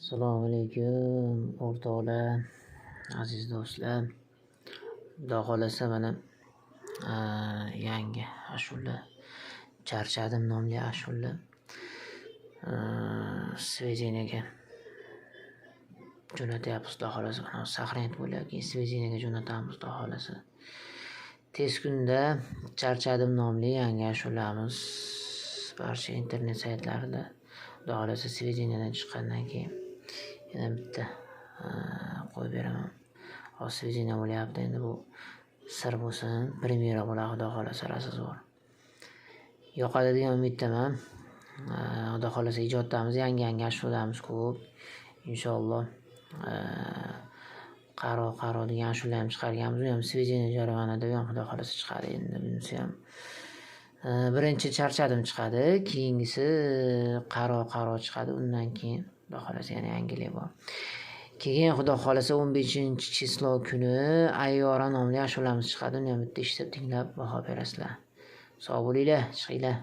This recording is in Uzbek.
Assalomu alaykum o'rtoqlar, aziz do'stlar. Xudo xolasa mana yangi ashula Charchadim nomli ashula Svezeniyga jo'natyapmiz. Xudo xolasa Saxrent bo'ladi, keyin Svezeniyga jo'natamiz. Xudo xolasa tez kunda Charchadim nomli yangi ashulamiz barcha internet saytlarida, xudo xolasa Svezeniyadan chiqqandan keyin yana bitta qo'yib beraman. Hozir Svezeniya bo'lyapti, endi bu sir bo'lsin, premyera bo'ladi xudo xolasa. Rasiz bor. Yoqadi degan umiddaman. Xudo xolasa ijoddamiz, yangi ashulamiz ko'p. Inshaalloh qaro degan ashula ham chiqarganmiz. U ham Svezeniya jarayonida ham xudo xolasa chiqadi. Endi bunisi ham birinchi Charchadim chiqadi, keyingisi qaro chiqadi. Undan keyin xudo xolasa yana yangilik bor. Keyin xudo xolasa 15-chislo kuni Ayyora nomli ashulamiz chiqadi. Uni ham bitta eshitib tinglab baho berasizlar. Sog' bo'linglar, chiqinglar.